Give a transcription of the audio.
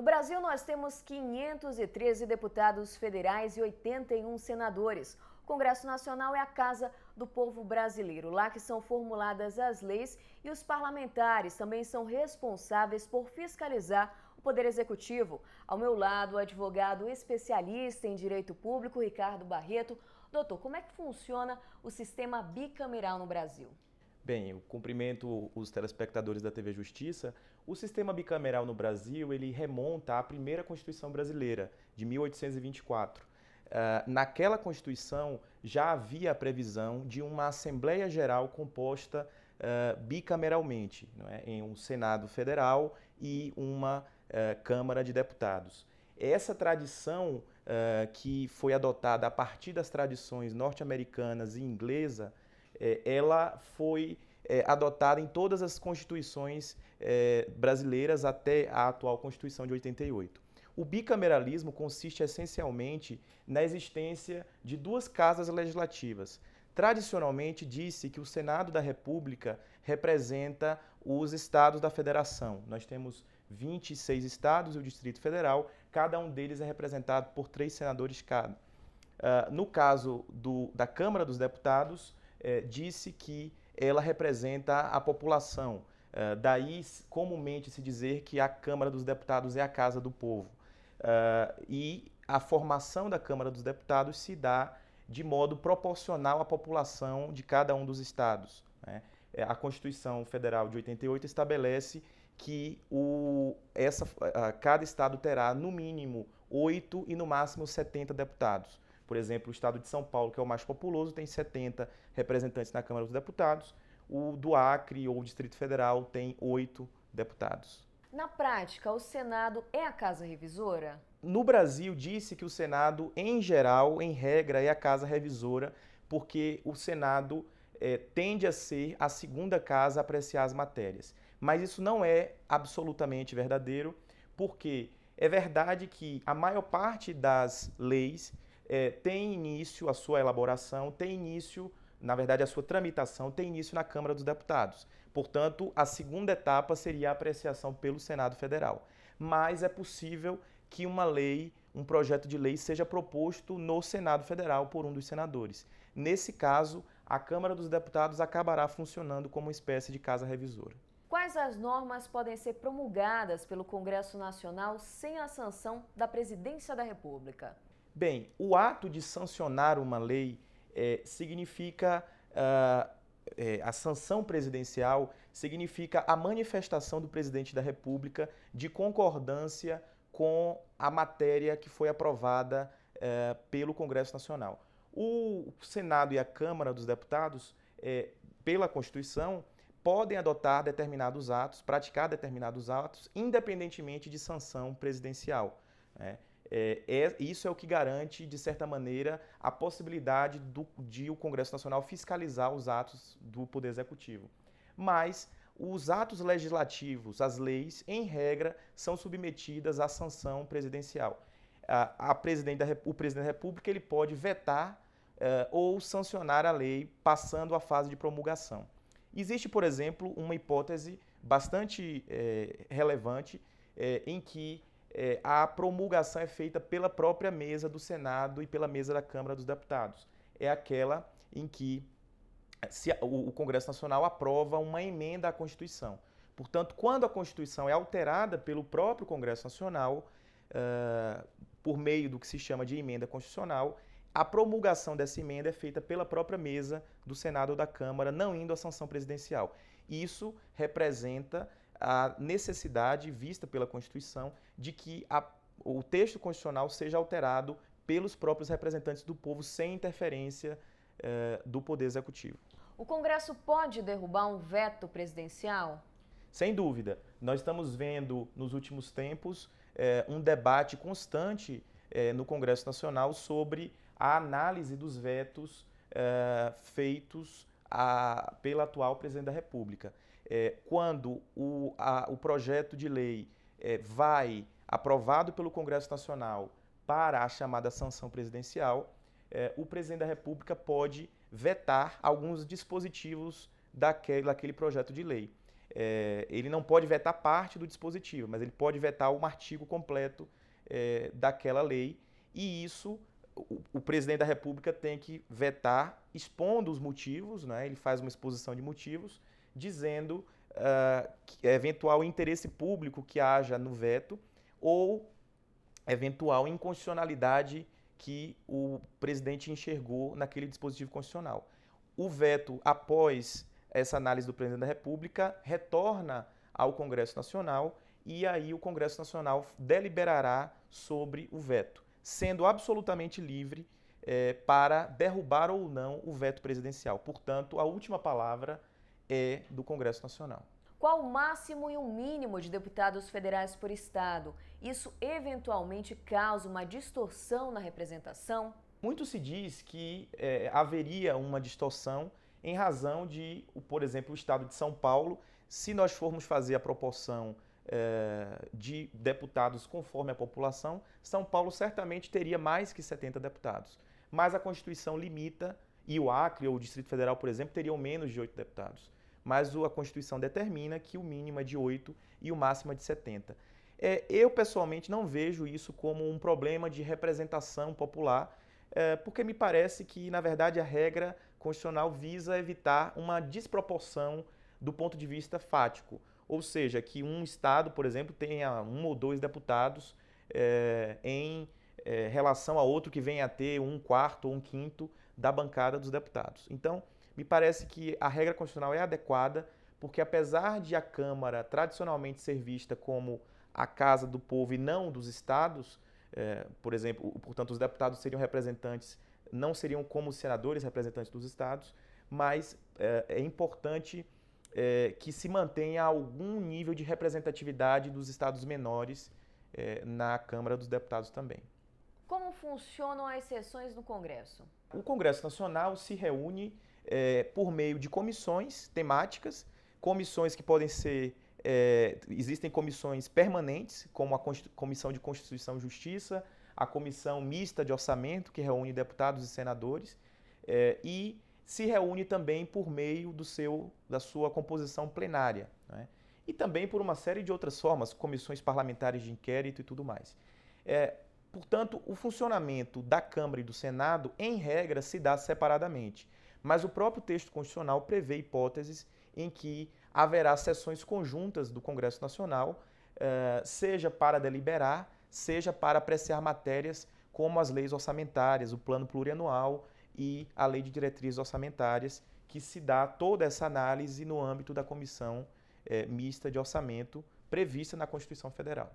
No Brasil, nós temos 513 deputados federais e 81 senadores. O Congresso Nacional é a casa do povo brasileiro, lá que são formuladas as leis, e os parlamentares também são responsáveis por fiscalizar o Poder Executivo. Ao meu lado, o advogado especialista em direito público, Ricardo Barreto. Doutor, como é que funciona o sistema bicameral no Brasil? Bem, eu cumprimento os telespectadores da TV Justiça. O sistema bicameral no Brasil, ele remonta à primeira Constituição brasileira, de 1824. Naquela Constituição já havia a previsão de uma Assembleia Geral composta bicameralmente, não é? Em um Senado Federal e uma Câmara de Deputados. Essa tradição que foi adotada a partir das tradições norte-americanas e inglesa, ela foi adotada em todas as constituições brasileiras até a atual Constituição de 88. O bicameralismo consiste essencialmente na existência de duas casas legislativas. Tradicionalmente, disse que o Senado da República representa os estados da federação. Nós temos 26 estados e o Distrito Federal, cada um deles é representado por 3 senadores cada. No caso da Câmara dos Deputados, disse que ela representa a população. Daí, comumente se dizer que a Câmara dos Deputados é a casa do povo. E a formação da Câmara dos Deputados se dá de modo proporcional à população de cada um dos estados, né? A Constituição Federal de 88 estabelece que cada estado terá no mínimo 8 e no máximo 70 deputados. Por exemplo, o estado de São Paulo, que é o mais populoso, tem 70 representantes na Câmara dos Deputados. O do Acre ou o Distrito Federal tem 8 deputados. Na prática, o Senado é a casa revisora? No Brasil, disse que o Senado, em geral, em regra, é a casa revisora, porque o Senado tende a ser a segunda casa a apreciar as matérias. Mas isso não é absolutamente verdadeiro, porque é verdade que a maior parte das leis tem início, a sua elaboração, tem início, na verdade, a sua tramitação tem início na Câmara dos Deputados. Portanto, a segunda etapa seria a apreciação pelo Senado Federal. Mas é possível que uma lei, um projeto de lei, seja proposto no Senado Federal por um dos senadores. Nesse caso, a Câmara dos Deputados acabará funcionando como uma espécie de casa revisora. Quais as normas podem ser promulgadas pelo Congresso Nacional sem a sanção da Presidência da República? Bem, o ato de sancionar uma lei significa, a sanção presidencial significa a manifestação do presidente da República de concordância com a matéria que foi aprovada pelo Congresso Nacional. O Senado e a Câmara dos Deputados, pela Constituição, podem adotar determinados atos, praticar determinados atos, independentemente de sanção presidencial, né? Isso é o que garante, de certa maneira, a possibilidade de o Congresso Nacional fiscalizar os atos do Poder Executivo. Mas os atos legislativos, as leis, em regra, são submetidas à sanção presidencial. O presidente da República ele pode vetar ou sancionar a lei passando a fase de promulgação. Existe, por exemplo, uma hipótese bastante relevante em que a promulgação é feita pela própria mesa do Senado e pela mesa da Câmara dos Deputados. É aquela em que o Congresso Nacional aprova uma emenda à Constituição. Portanto, quando a Constituição é alterada pelo próprio Congresso Nacional, por meio do que se chama de emenda constitucional, a promulgação dessa emenda é feita pela própria mesa do Senado ou da Câmara, não indo à sanção presidencial. Isso representa a necessidade vista pela Constituição de que o texto constitucional seja alterado pelos próprios representantes do povo sem interferência do Poder Executivo. O Congresso pode derrubar um veto presidencial? Sem dúvida. Nós estamos vendo nos últimos tempos um debate constante no Congresso Nacional sobre a análise dos vetos feitos pelo atual presidente da República. Quando o projeto de lei vai aprovado pelo Congresso Nacional para a chamada sanção presidencial, o presidente da República pode vetar alguns dispositivos daquele projeto de lei. ele não pode vetar parte do dispositivo, mas ele pode vetar um artigo completo daquela lei, e isso o presidente da República tem que vetar, expondo os motivos, né? Ele faz uma exposição de motivos, dizendo que eventual interesse público que haja no veto ou eventual inconstitucionalidade que o presidente enxergou naquele dispositivo constitucional. O veto, após essa análise do presidente da República, retorna ao Congresso Nacional e aí o Congresso Nacional deliberará sobre o veto, sendo absolutamente livre para derrubar ou não o veto presidencial. Portanto, a última palavra é do Congresso Nacional. Qual o máximo e o mínimo de deputados federais por estado? Isso eventualmente causa uma distorção na representação? Muito se diz que haveria uma distorção em razão de, por exemplo, o estado de São Paulo, se nós formos fazer a proporção de deputados conforme a população, São Paulo certamente teria mais que 70 deputados. Mas a Constituição limita, e o Acre ou o Distrito Federal, por exemplo, teriam menos de 8 deputados. Mas a Constituição determina que o mínimo é de 8 e o máximo é de 70. Eu, pessoalmente, não vejo isso como um problema de representação popular, porque me parece que, na verdade, a regra constitucional visa evitar uma desproporção do ponto de vista fático. Ou seja, que um estado, por exemplo, tenha 1 ou 2 deputados em relação a outro que venha a ter 1/4 ou 1/5 da bancada dos deputados. Então, me parece que a regra constitucional é adequada, porque apesar de a Câmara tradicionalmente ser vista como a casa do povo e não dos estados, por exemplo, portanto, os deputados seriam representantes, não seriam como os senadores representantes dos estados, mas é importante que se mantenha algum nível de representatividade dos estados menores na Câmara dos Deputados também. Como funcionam as sessões no Congresso? O Congresso Nacional se reúne por meio de comissões temáticas, comissões que podem ser... existem comissões permanentes, como a Comissão de Constituição e Justiça, a Comissão Mista de Orçamento, que reúne deputados e senadores, e se reúne também por meio da sua composição plenária, né? E também por uma série de outras formas, comissões parlamentares de inquérito e tudo mais. Portanto, o funcionamento da Câmara e do Senado, em regra, se dá separadamente, mas o próprio texto constitucional prevê hipóteses em que haverá sessões conjuntas do Congresso Nacional, seja para deliberar, seja para apreciar matérias como as leis orçamentárias, o plano plurianual e a lei de diretrizes orçamentárias, que se dá toda essa análise no âmbito da Comissão Mista de Orçamento prevista na Constituição Federal.